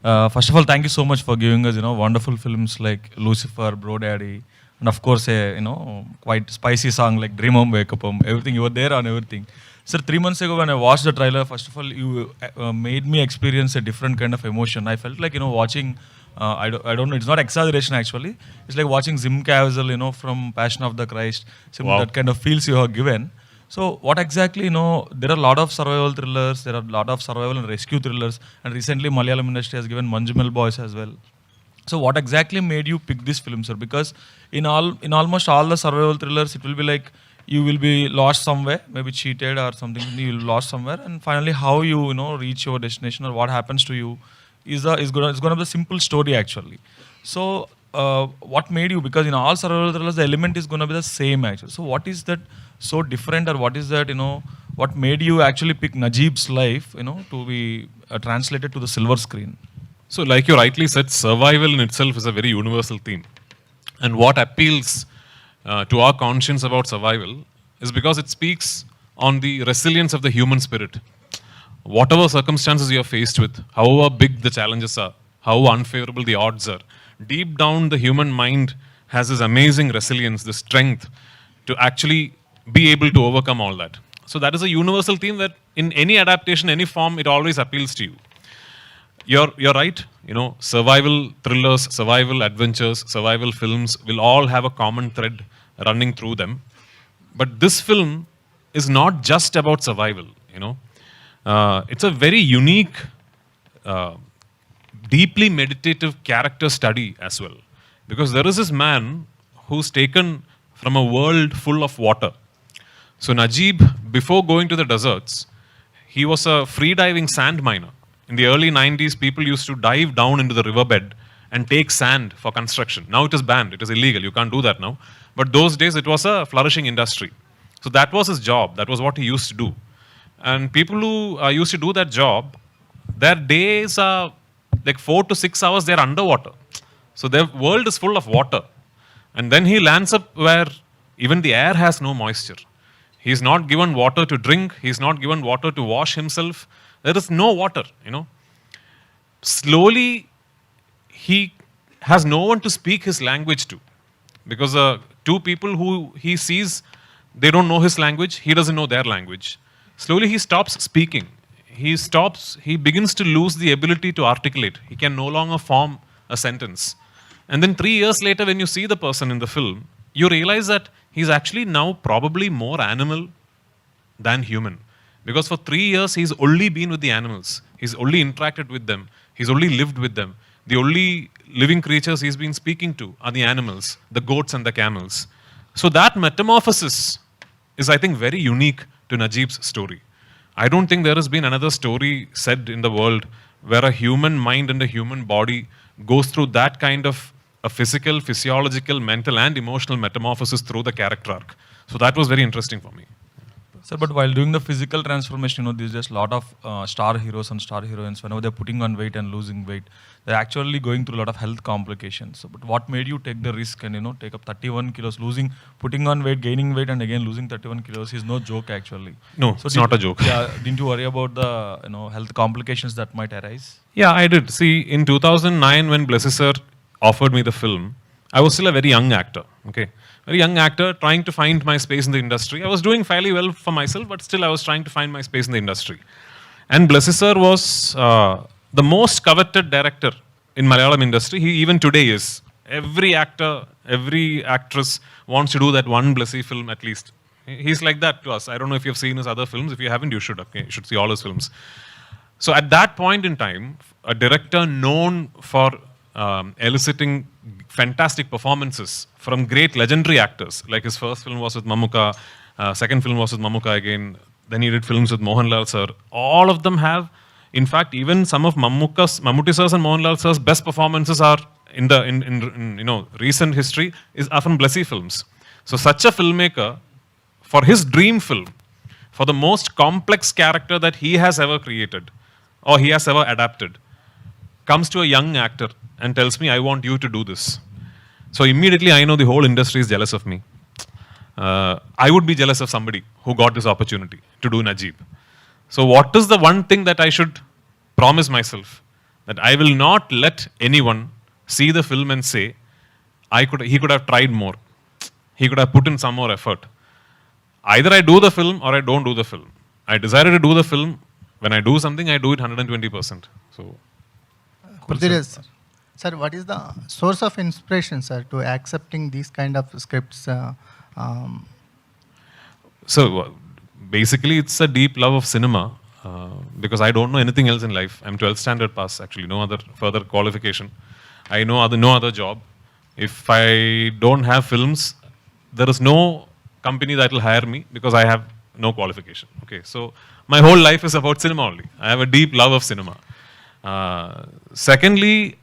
First of all, thank you so much for giving us, wonderful films like Lucifer, Bro Daddy, and of course, a, quite spicy song like Dream Home, Wake Up Home. Everything, you were there on everything. Sir, 3 months ago when I watched the trailer, first of all, you made me experience a different kind of emotion. I felt like, watching, I don't know, it's not exaggeration actually. It's like watching Jim Caviezel, from Passion of the Christ. Wow. That kind of feels you have given. So what exactly, there are a lot of survival thrillers, there are a lot of survival and rescue thrillers, and recently Malayalam industry has given Manjumal Boys as well. So what exactly made you pick this film, sir? Because in almost all the survival thrillers, it will be like you will be lost somewhere, maybe cheated or something, you will lost somewhere, and finally how you, reach your destination or what happens to you is gonna be a simple story actually. So what made you? Because in all survival thrillers, the element is gonna be the same actually. So what is that so different, or what is that, what made you actually pick Najib's life, to be translated to the silver screen? So, like you rightly said, survival in itself is a very universal theme. And what appeals to our conscience about survival is because it speaks on the resilience of the human spirit. Whatever circumstances you are faced with, however big the challenges are, how unfavorable the odds are, deep down the human mind has this amazing resilience, this strength to actually be able to overcome all that. So that is a universal theme that in any adaptation, any form, it always appeals to you. You're right. Survival thrillers, survival adventures, survival films will all have a common thread running through them. But this film is not just about survival. It's a very unique, deeply meditative character study as well, because there is this man who's taken from a world full of water. So Najib, before going to the deserts, he was a free-diving sand miner. In the early 90s, people used to dive down into the riverbed and take sand for construction. Now it is banned, it is illegal, you can't do that now. But those days, it was a flourishing industry. So that was his job, that was what he used to do. And people who used to do that job, their days are like 4 to 6 hours, they're underwater. So their world is full of water. And then he lands up where even the air has no moisture. He's not given water to drink. He's not given water to wash himself. There is no water, Slowly, he has no one to speak his language to. Because two people who he sees, they don't know his language. He doesn't know their language. Slowly, he stops speaking. He begins to lose the ability to articulate. He can no longer form a sentence. And then 3 years later, when you see the person in the film, you realize that he's actually now probably more animal than human. Because for 3 years, he's only been with the animals. He's only interacted with them. He's only lived with them. The only living creatures he's been speaking to are the animals, the goats and the camels. So that metamorphosis is, I think, very unique to Najib's story. I don't think there has been another story said in the world where a human mind and a human body goes through that kind of a physical, physiological, mental, and emotional metamorphosis through the character arc. So that was very interesting for me. Sir, but while doing the physical transformation, there's just a lot of star heroes and star heroines. Whenever they're putting on weight and losing weight, they're actually going through a lot of health complications. So, but what made you take the risk and take up 31 kilos, putting on weight, gaining weight, and again losing 31 kilos is no joke actually. No, so it's not a joke. Yeah, didn't you worry about the health complications that might arise? Yeah, I did. See, in 2009, when Blessy sir offered me the film, I was still a very young actor. Okay. Very young actor, trying to find my space in the industry. I was doing fairly well for myself, but still I was trying to find my space in the industry. And Blessy sir was the most coveted director in Malayalam industry. He even today is. Every actor, every actress wants to do that one Blessy film at least. He's like that to us. I don't know if you've seen his other films. If you haven't, you should. Okay, you should see all his films. So at that point in time, a director known for eliciting fantastic performances from great legendary actors. Like his first film was with Mammuka, second film was with Mammuka again. Then he did films with Mohanlal sir. All of them have, in fact, even some of Mammootty sir's and Mohanlal sir's best performances are in recent history are from Blessy films. So such a filmmaker, for his dream film, for the most complex character that he has ever created or he has ever adapted, comes to a young actor and tells me, I want you to do this. So immediately I know the whole industry is jealous of me. I would be jealous of somebody who got this opportunity to do Najib. So what is the one thing that I should promise myself? that I will not let anyone see the film and say, he could have tried more. He could have put in some more effort. Either I do the film or I don't do the film. I decided to do the film. When I do something, I do it 120%. So, Prithviraj, sir, what is the source of inspiration, sir, to accepting these kind of scripts? Um, so basically, it's a deep love of cinema because I don't know anything else in life. I'm 12th standard pass, actually, no other further qualification. I know no other job. If I don't have films, there is no company that will hire me because I have no qualification. Okay, so my whole life is about cinema only. I have a deep love of cinema. Secondly,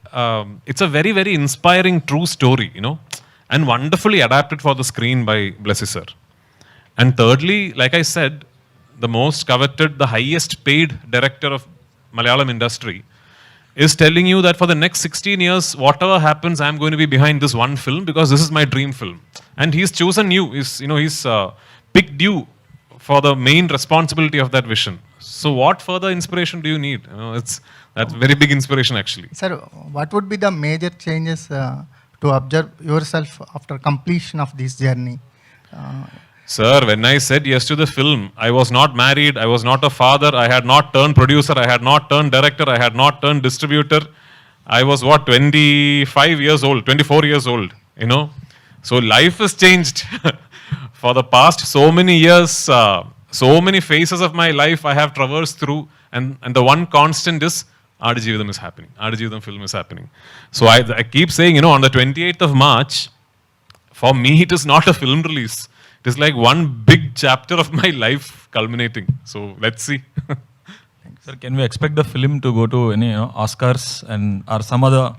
it's a very, very inspiring true story, and wonderfully adapted for the screen by Blessy sir. And thirdly, like I said, the most coveted, the highest paid director of Malayalam industry is telling you that for the next 16 years, whatever happens, I'm going to be behind this one film because this is my dream film. And he's chosen you. He's picked you for the main responsibility of that vision. So what further inspiration do you need? That's very big inspiration actually. Sir, what would be the major changes to observe yourself after completion of this journey? Sir, when I said yes to the film, I was not married, I was not a father, I had not turned producer, I had not turned director, I had not turned distributor. I was 25 years old, 24 years old, So life has changed. For the past so many years, so many phases of my life I have traversed through, and the one constant is Aadujeevitham is happening. Aadujeevitham film is happening. So I keep saying, on the 28th of March, for me it is not a film release. It is like one big chapter of my life culminating. So let's see. Sir, can we expect the film to go to any Oscars and or some other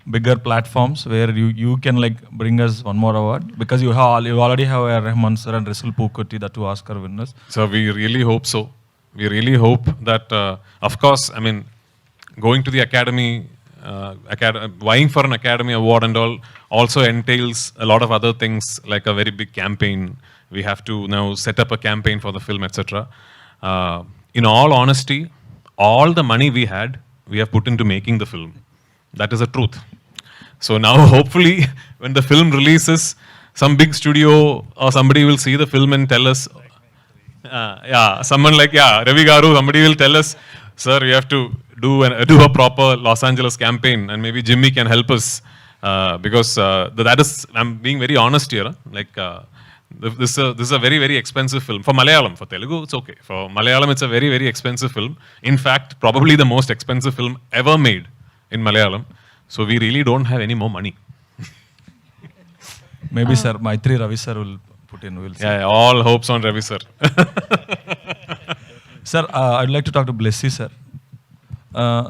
bigger platforms where you can bring us one more award? Because you already have a Rahman sir and Rasul Pookutty, the 2 Oscar winners. So we really hope so. We really hope that, of course, going to the academy, vying for an academy award and all also entails a lot of other things like a very big campaign. We have to now set up a campaign for the film, etc. In all honesty, all the money we had, we have put into making the film. That is the truth. So now hopefully when the film releases, some big studio or somebody will see the film and tell us, someone like Ravi Garu, somebody will tell us, sir, we have to do a proper Los Angeles campaign, and maybe Jimmy can help us because that is, I'm being very honest here. This is a very, very expensive film for Malayalam. For Telugu, it's okay. For Malayalam, it's a very, very expensive film. In fact, probably the most expensive film ever made in Malayalam. So we really don't have any more money. Maybe sir, Maitri Ravi sir will put in. We'll see. Yeah, all hopes on Ravi sir. Sir, I'd like to talk to Blessy sir.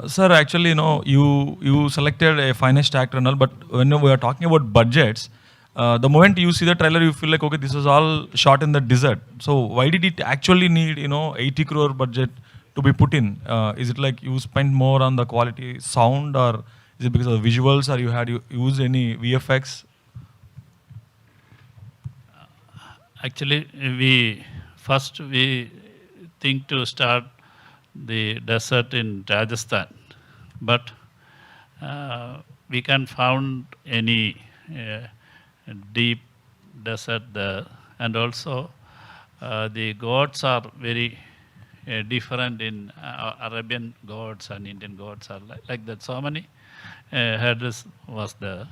Sir, actually, you selected a finest actor and all, but when we are talking about budgets, the moment you see the trailer, you feel like, okay, this was all shot in the desert. So why did it actually need, 80 crore budget to be put in? Is it like you spent more on the quality sound, or is it because of the visuals, or you used any VFX? Actually, we think to start the desert in Rajasthan, but we can't found any deep desert there, and also the gods are very different in Arabian gods and Indian gods are like that. So many headers was there,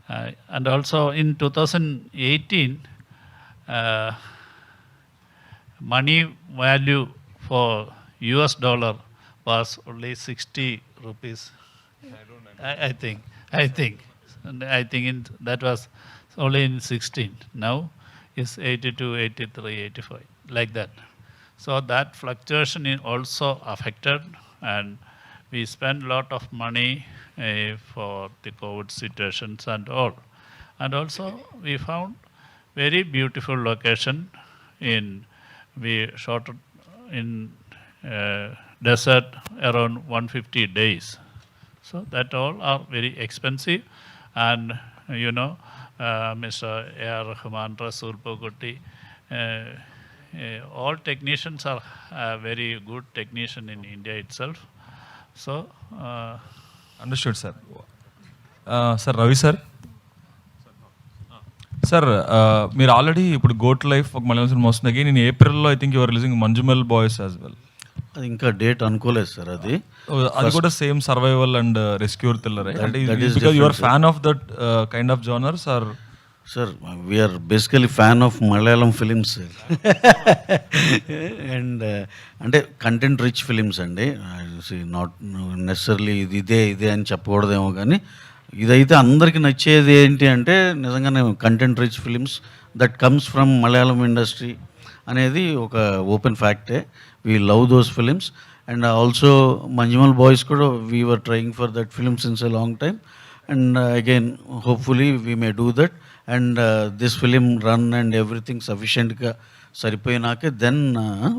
and also in 2018. Money value for US dollar was only 60 rupees. I think that was only in 16. Now it's 82, 83, 85, like that. So that fluctuation is also affected, and we spend a lot of money for the COVID situations and all. And also we found very beautiful location we shot in desert around 150 days. So that all are very expensive, and Mr. A.R. Rahman, Rasul Pookutty, all technicians are very good technician in India itself. So, understood sir. Sir Ravi sir, sir మీరు already ఇప్పుడు Goat Life ఒక Malayalam cinema వస్తుంది. Again in ఏప్రిల్లో I think your releasing Manjummel Boys as well. అది ఇంకా date అనుకోలేదు sir. అది కూడా same survival and rescuer thriller. అంటే because you are fan of that kind of genres are? Sir we're basically fan of Malayalam films and అంటే content rich films అండి. Not necessarily ఇదే అని చెప్పకూడదేమో, కానీ ఇదైతే అందరికీ నచ్చేది ఏంటి అంటే నిజంగానే content rich films that comes from Malayalam industry అనేది ఒక ఓపెన్ ఫ్యాక్టే. We love those films and also Manjummel Boys కూడా we were trying for that film since a long time and again hopefully we may do that and this film run and everything సఫిషియెంట్గా సరిపోయినాకే then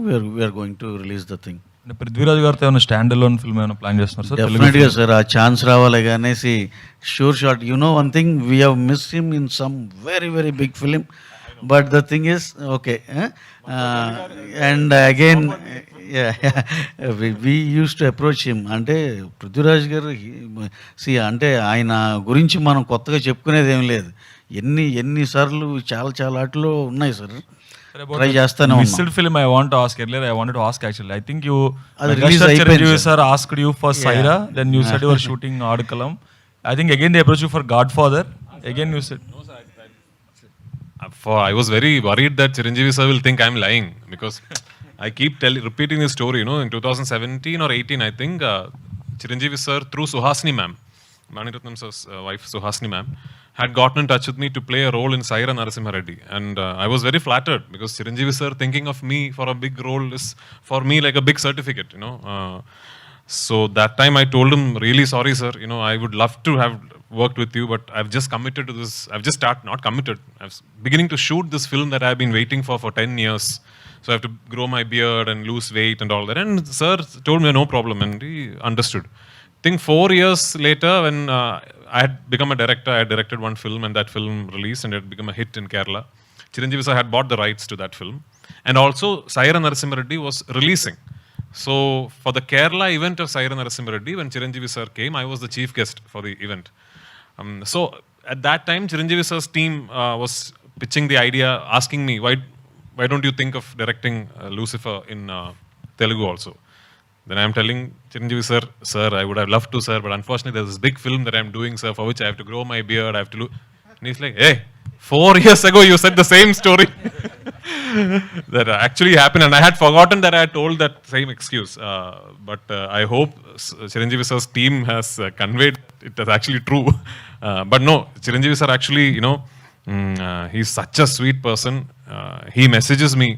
we're going to release the thing. అంటే పృథ్వీరాజ్ గారితో ఏమైనా stand alone film ఏమైనా plan చేస్తున్నారు sir? డెఫినెట్గా sir, ఆ chance రావాలి అనేసి sure shot. You know one thing, we have miss him in some very very big film, but the thing is okay. And again we use to approach him. అంటే పృథ్వీరాజ్ గారు అంటే ఆయన గురించి మనం కొత్తగా చెప్పుకునేది ఏం లేదు. ఎన్నిసార్లు చాలా ఆటలు ఉన్నాయి సార్, ట్రై చేస్తానే ఉన్నాం. Missed film I want to ask earlier, I wanted to ask actually. I think you అది రిలీజ్ అయిపోయింది sir asked you for Saira, then you said you were shooting Adujeevitham. I think again they approached you for Godfather. Again you said I was very worried that Chiranjeevi sir will think I'm lying because I keep repeating this story. You know, in 2017 or 18, I think Chiranjeevi sir through Suhasini ma'am, Maniratnam sir's wife Suhasini ma'am, had gotten in touch with me to play a role in Saira Narasimha Reddy, and I was very flattered because Chiranjeevi sir thinking of me for a big role is for me like a big certificate. You know, so that time I told him, really sorry sir, you know, I would love to have worked with you, but I've just committed to this. I've just not committed. I'm beginning to shoot this film that I've been waiting for 10 years. So I have to grow my beard and lose weight and all that. And sir told me no problem, and he understood. I think 4 years later, when I had become a director, I had directed one film, and that film released, and it had become a hit in Kerala. Chiranjeevi sir had bought the rights to that film, and also Saira Narasimha Reddy was releasing. So for the Kerala event of Saira Narasimha Reddy, when Chiranjeevi sir came, I was the chief guest for the event. So at that time, Chiranjeevi sir's team was pitching the idea, asking me, why don't you think of directing Lucifer in Telugu also? Then I'm telling Chiranjeevi sir, I would have loved to, sir, but unfortunately there's this big film that I'm doing, sir, for which I have to grow my beard, I have to and he's like, hey, 4 years ago you said the same story. That actually happened, and I had forgotten that I had told that same excuse. But I hope Chiranjeevi sir's team has conveyed it as actually true. But no, Chiranjeevi sir actually, you know, he's such a sweet person. He messages me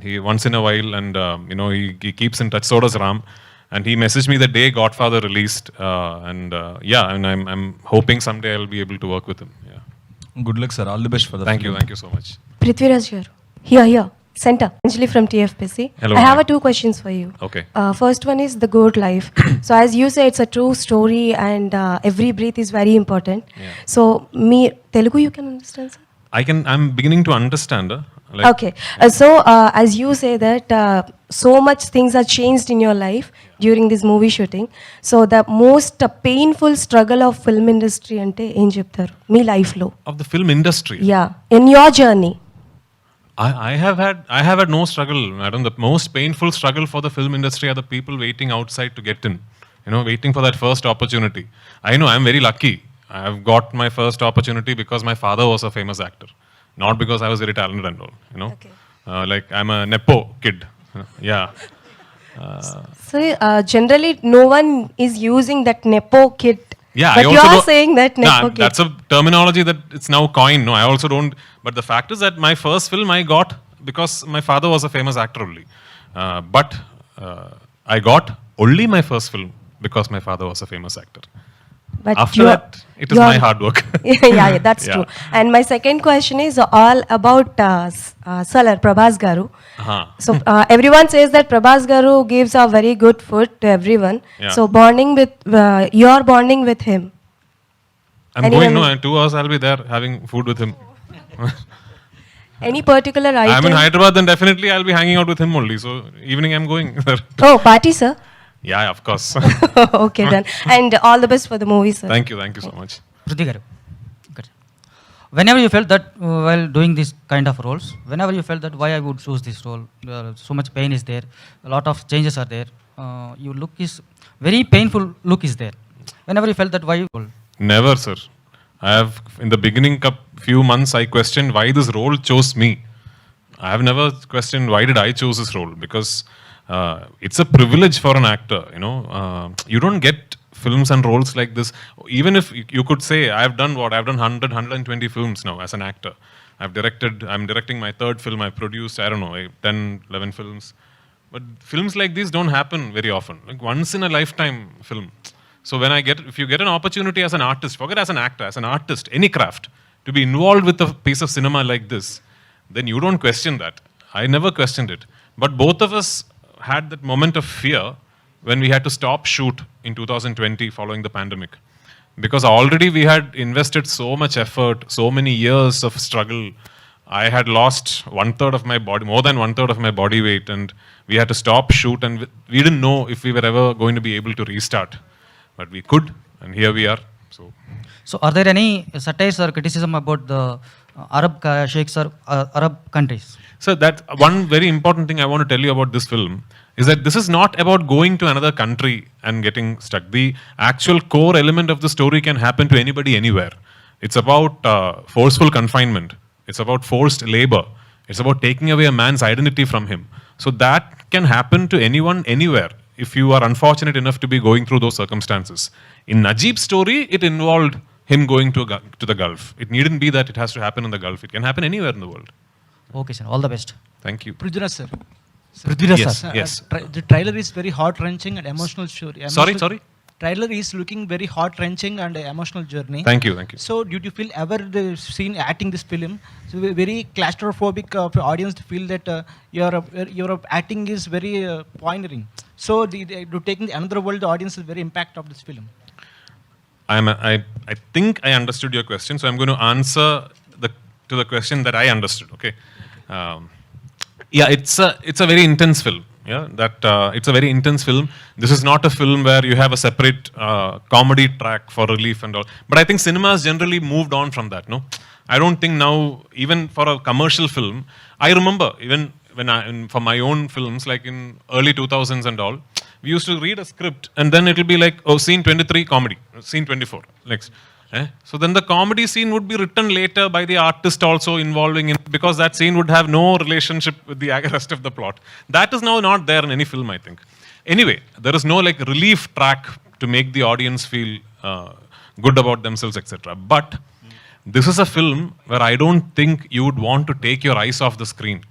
he once in a while, and you know, he keeps in touch. So does Ram, and he messaged me the day Godfather released, and yeah, and I'm hoping someday I'll be able to work with him. Yeah. Good luck, sir. All the best for that. Thank you so much. Prithviraj garu. Here. Center. Anjali from TFPC. Hello. I have 2 questions for you. Okay. First one is the good life. So as you say, it's a true story, and every breath is very important. Yeah. So Telugu you can understand, sir? I'm beginning to understand. Okay. So as you say that so much things are changed in your life during this movie shooting. So the most painful struggle of film industry ante em cheptaru mee life lo? Of the film industry. Yeah. In your journey. I have had no struggle, madam. The most painful struggle for the film industry are the people waiting outside to get in. You know, waiting for that first opportunity. I know I'm very lucky. I have got my first opportunity because my father was a famous actor, not because I was very talented and all. You know, Okay. like I'm a nepo kid. Yeah. So generally no one is using that nepo kid. Yeah, but I you also are saying that nepo kid. That's a terminology that it's now coined. No, I also don't. But the fact is that my first film I got because my father was a famous actor only. But I got only my first film because my father was a famous actor. But After that, it is my hard work. yeah, that's Yeah. true. And my second question is all about Salar Prabhas Garu. Uh-huh. So everyone says that Prabhas Garu gives a very good food to everyone. Yeah. So you're bonding with him. I'm Anyone- going, no, in 2 hours I'll be there having food with him. Any particular item? I'm in Hyderabad, then definitely I'll be hanging out with him only. So evening I'm going there. Oh, party, sir. Yeah, of course. Okay then. And all the best for the movie, sir. Thank you so much. Prithvi garu. Okay. Whenever you felt that while doing this kind of roles, whenever you felt that why I would choose this role, so much pain is there, a lot of changes are there, your look is very painful look is there. Whenever you felt that why you Never, sir. I have, in the beginning, few months, I questioned why this role chose me. I have never questioned why did I choose this role, because it's a privilege for an actor, you know. You don't get films and roles like this. Even if you could say, I've done 100, 120 films now as an actor. I'm directing my third film, I've produced, 10, 11 films. But films like these don't happen very often. Like once in a lifetime film. So if you get an opportunity as an artist, forget as an actor, as an artist, any craft, to be involved with a piece of cinema like this, then you don't question that. I never questioned it. But both of us had that moment of fear when we had to stop shoot in 2020 following the pandemic. Because already we had invested so much effort, so many years of struggle. I had lost more than one third of my body weight, and we had to stop shoot, and we didn't know if we were ever going to be able to restart. But we could, and here we are. So are there any satires or criticism about the Arab sheikhs or Arab countries? So that one very important thing I want to tell you about this film is that this is not about going to another country and getting stuck. The actual core element of the story can happen to anybody, anywhere. It's about forceful confinement. It's about forced labor. It's about taking away a man's identity from him. So that can happen to anyone, anywhere, if you are unfortunate enough to be going through those circumstances. In Najib's story, it involved him going to the Gulf. It needn't be that it has to happen in the Gulf. It can happen anywhere in the world. Okay, sir. All the best. Thank you. Prithviraj sir. Prithviraj sir. Yes. The trailer is very heart-wrenching and emotional story. Sorry? Trailer is looking very heart-wrenching and emotional journey. Thank you. So, did you feel ever the scene acting this film? So, very claustrophobic of the audience to feel that your acting is very poignant. So, to taking another world, the audience is very impact of this film. I think I understood your question, so I'm going to answer to the question that I understood. Okay. It's a very intense film. It's a very intense film. This is not a film where you have a separate comedy track for relief and all. But I think cinema has generally moved on from that. No, I don't think now, even for a commercial film, I remember even for my own films, like in early 2000s and all, we used to read a script and then it'll be like, scene 23 comedy, scene 24 next. So then the comedy scene would be written later by the artist also involving it, because that scene would have no relationship with the rest of the plot. That is now not there in any film, I think. Anyway, there is no like relief track to make the audience feel good about themselves, etc. But this is a film where I don't think you would want to take your eyes off the screen,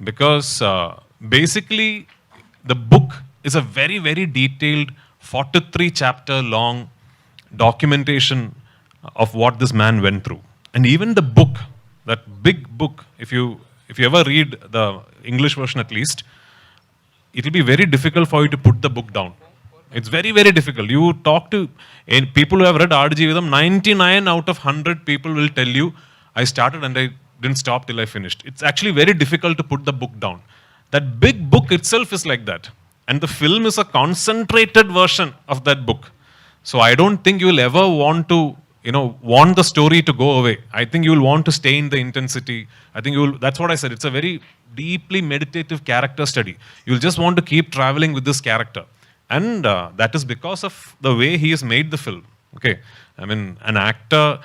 because basically the book is a very, very detailed 43 chapter long documentation of what this man went through. And even the book, that big book, if you ever read the English version at least, it will be very difficult for you to put the book down. It's very, very difficult. You talk to people who have read Aadujeevitham, 99 out of 100 people will tell you, I started and I didn't stop till I finished. It's actually very difficult to put the book down. That big book itself is like that. And the film is a concentrated version of that book. So I don't think you will ever want to, want the story to go away. I think you will want to stay in the intensity. I think that's what I said. It's a very deeply meditative character study. You'll just want to keep traveling with this character. And that is because of the way he has made the film. Okay. I mean, an actor,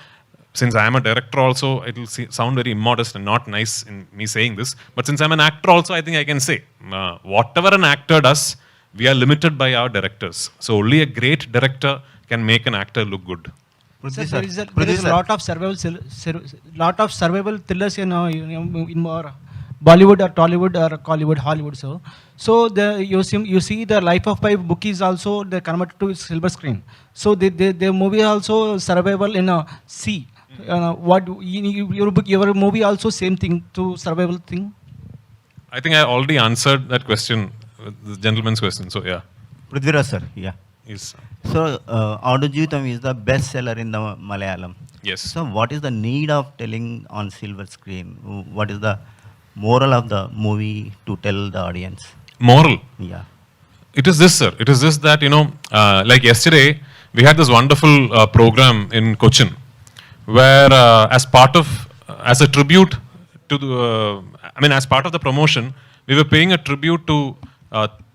since I am a director also, it will sound very immodest and not nice in me saying this. But since I'm an actor also, I think I can say, whatever an actor does, we are limited by our directors. So only a great director can make an actor look good. Sir, there is a lot of survival thrillers in more Bollywood or Tollywood or Hollywood. So you see the Life of Pi book is also converted to silver screen. So the movie also survival in a sea. Your movie also same thing to survival thing? I think I already answered that question, the gentleman's question. So yeah. Prithviraj sir, yeah. Yes. So Aadujeevitham is the best seller in the Malayalam. Yes. So what is the need of telling on silver screen? What is the moral of the movie to tell the audience? Moral. Yeah. It is this, sir. It is this that, like yesterday, we had this wonderful program in Cochin, where as a tribute to the, as part of the promotion, we were paying a tribute to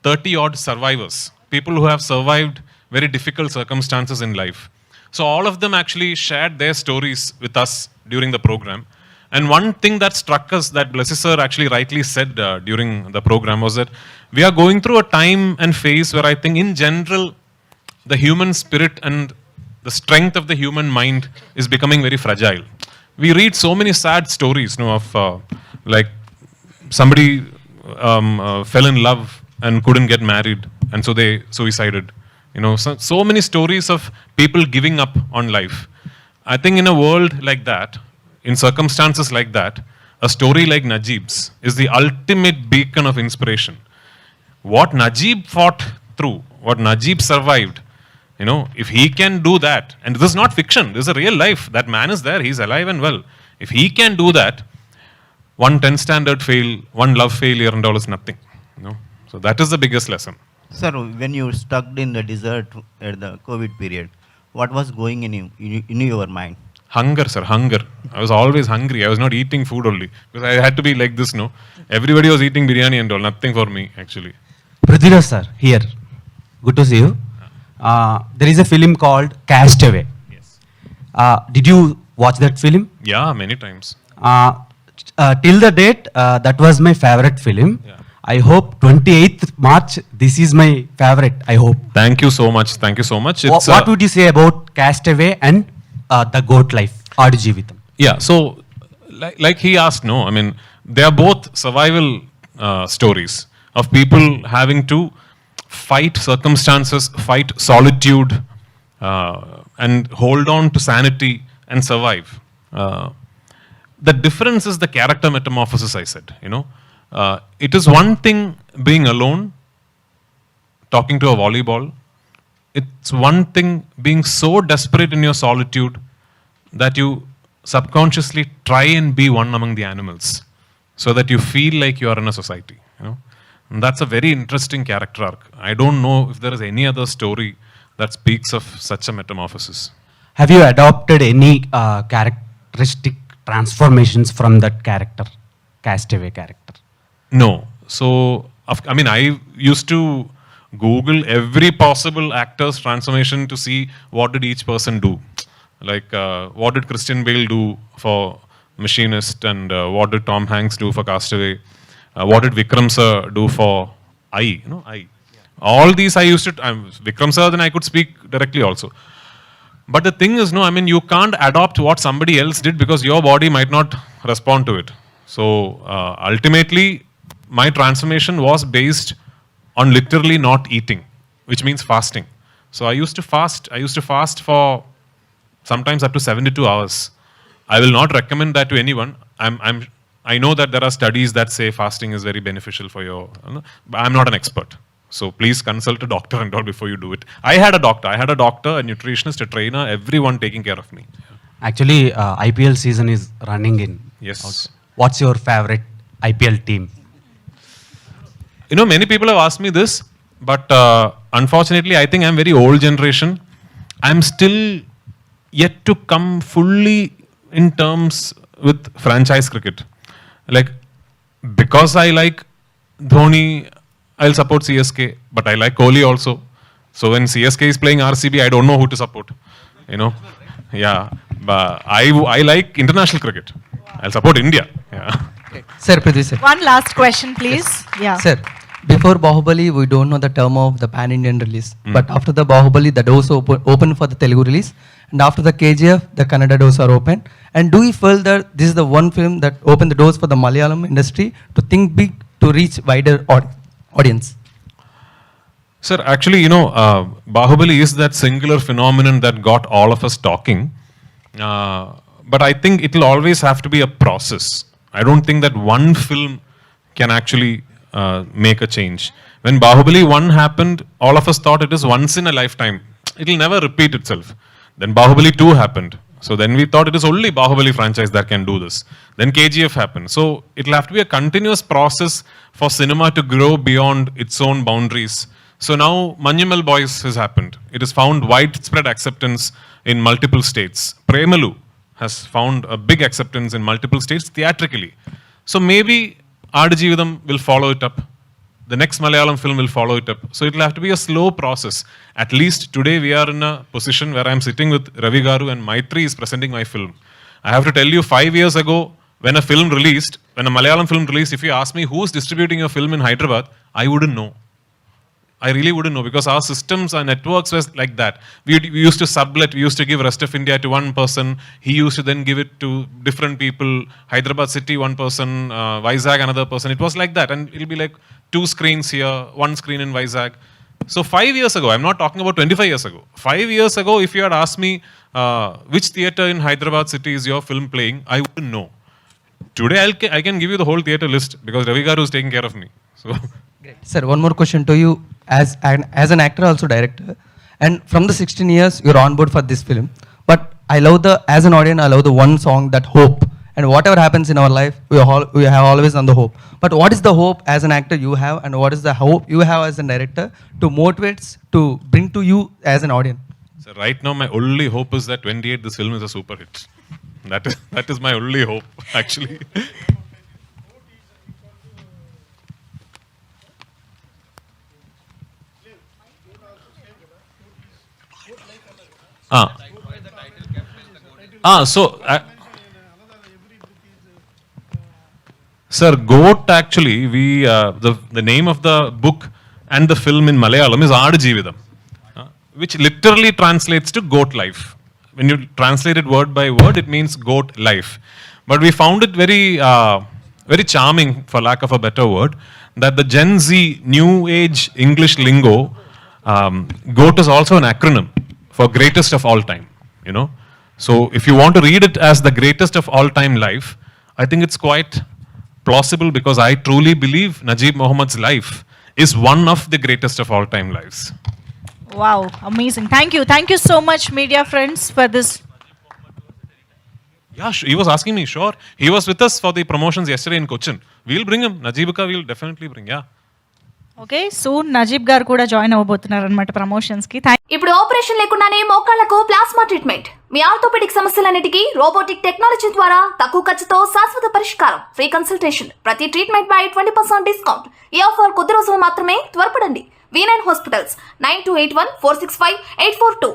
30 odd survivors, people who have survived very difficult circumstances in life. So all of them actually shared their stories with us during the program. And one thing that struck us, that Blessy sir actually rightly said during the program, was that we are going through a time and phase where I think in general, the human spirit and the strength of the human mind is becoming very fragile. We read so many sad stories, of like somebody fell in love and couldn't get married, and so they suicided. So many stories of people giving up on life. I think in a world like that, in circumstances like that, a story like Najib's is the ultimate beacon of inspiration. What Najib fought through, what Najib survived, if he can do that, and this is not fiction, this is a real life, that man is there, he's alive and well. If he can do that, one 10 standard fail, one love failure and all is nothing. So that is the biggest lesson. Sir, when you stuck in the desert at the COVID period, what was going in your mind? Hunger, sir, hunger. I was always hungry. I was not eating food only. Because I had to be like this, Everybody was eating biryani and all. Nothing for me, actually. Prithviraj sir, here. Good to see you. There is a film called Castaway. Yes. Did you watch that film? Yeah, many times. Till the date, that was my favorite film. Yeah. I hope 28th March, this is my favorite, I hope. Thank you so much. Thank you so much. What would you say about Castaway and The Goat Life, Aadujeevitham? Yeah, so like he asked, they are both survival stories of people having to fight circumstances, fight solitude, and hold on to sanity and survive. The difference is the character metamorphosis, I said, it is one thing being alone, talking to a volleyball. It's one thing being so desperate in your solitude that you subconsciously try and be one among the animals, so that you feel like you are in a society. And that's a very interesting character arc. I don't know if there is any other story that speaks of such a metamorphosis. Have you adopted any characteristic transformations from that character, Castaway character? No. So, I used to Google every possible actor's transformation to see what did each person do. Like, what did Christian Bale do for Machinist, and what did Tom Hanks do for Castaway? What did Vikram sir do for I? All these I used to, Vikram sir, then I could speak directly also. But the thing is, you can't adopt what somebody else did because your body might not respond to it. So, ultimately, my transformation was based on literally not eating, which means fasting. So I used to fast for sometimes up to 72 hours. I will not recommend that to anyone. I know that there are studies that say fasting is very beneficial for your, but I'm not an expert. So please consult a doctor and all before you do it. I had a doctor, a nutritionist, a trainer, everyone taking care of me. Actually, IPL season is running in. Yes. What's your favorite IPL team? Many people have asked me this, but unfortunately, I think I'm very old generation. I'm still yet to come fully in terms with franchise cricket. Like, because I like Dhoni, I'll support CSK, but I like Kohli also. So when CSK is playing RCB, I don't know who to support. Yeah, but I like international cricket. I'll support India. Yeah. Sir, Prithvi sir. One last question, please. Yeah. Sir, before Bahubali, we don't know the term of the pan-Indian release. But after the Bahubali, the doors open for the Telugu release. And after the KGF, the Kannada doors are open. And do you feel that this is the one film that opened the doors for the Malayalam industry to think big, to reach wider audience? Sir, actually, Bahubali is that singular phenomenon that got all of us talking. But I think it will always have to be a process. I don't think that one film can actually make a change. When Bahubali 1 happened, all of us thought it is once in a lifetime. It will never repeat itself. Then Bahubali 2 happened. So then we thought it is only Bahubali franchise that can do this. Then KGF happened. So it will have to be a continuous process for cinema to grow beyond its own boundaries, So now Manjumal Boys has happened. It has found widespread acceptance in multiple states. Premalu has found a big acceptance in multiple states theatrically. So maybe Aadujeevitham will follow it up. The next Malayalam film will follow it up. So it will have to be a slow process. At least today we are in a position where I am sitting with Ravi Garu and Maitri is presenting my film. I have to tell you, 5 years ago, when a Malayalam film released, if you ask me who's distributing your film in Hyderabad, I wouldn't know. I really wouldn't know because our systems, our networks was like that. We used to sublet, we used to give rest of India to one person. He used to then give it to different people. Hyderabad city, one person, Vizag, another person. It was like that. And it'll be like 2 screens here, 1 screen in Vizag. So 5 years ago, I'm not talking about 25 years ago. 5 years ago, if you had asked me which theater in Hyderabad city is your film playing, I wouldn't know. Today, I can give you the whole theater list because Ravi Garu is taking care of me. So. Great. Sir, one more question to you as an actor, also director. And from the 16 years, you're on board for this film. But as an audience, I love the one song, that hope. And whatever happens in our life, we have always on the hope. But what is the hope as an actor you have, and what is the hope you have as a director to motivate, to bring to you as an audience? So right now, my only hope is that 28 this film is a super hit. That is my only hope, actually. Sir, GOAT actually, the name of the book and the film in Malayalam is Aadujeevitham, which literally translates to goat life. When you translate it word by word, it means goat life. But we found it very, very charming, for lack of a better word, that the Gen Z new age English lingo, GOAT is also an acronym for greatest of all time, you know. So if you want to read it as the greatest of all time life, I think it's quite plausible because I truly believe Najib Mohammad's life is one of the greatest of all time lives. Wow, amazing. Thank you. Thank you so much, media friends, for this. Yeah, he was asking me, sure. He was with us for the promotions yesterday in Cochin. We'll bring him. Najibuka we'll definitely bring, yeah. Okay soon Najeeb garu కూడా join అవ్వబోతున్నారు అనమాట promotions కి. ఇప్పుడు operation లేకుండానే మోకాళ్లకు plasma treatment, మీ orthopaedic సమస్యలన్నిటికీ robotic technology ద్వారా తక్కువ ఖర్చుతో శాశ్వత పరిష్కారం, ఫ్రీ కన్సల్టేషన్, ప్రతి ట్రీట్మెంట్ పై 20% డిస్కౌంట్. ఈ ఆఫర్ కొద్ది రోజులు మాత్రమే, త్వరపడండి. V9 hospitals 9281465842.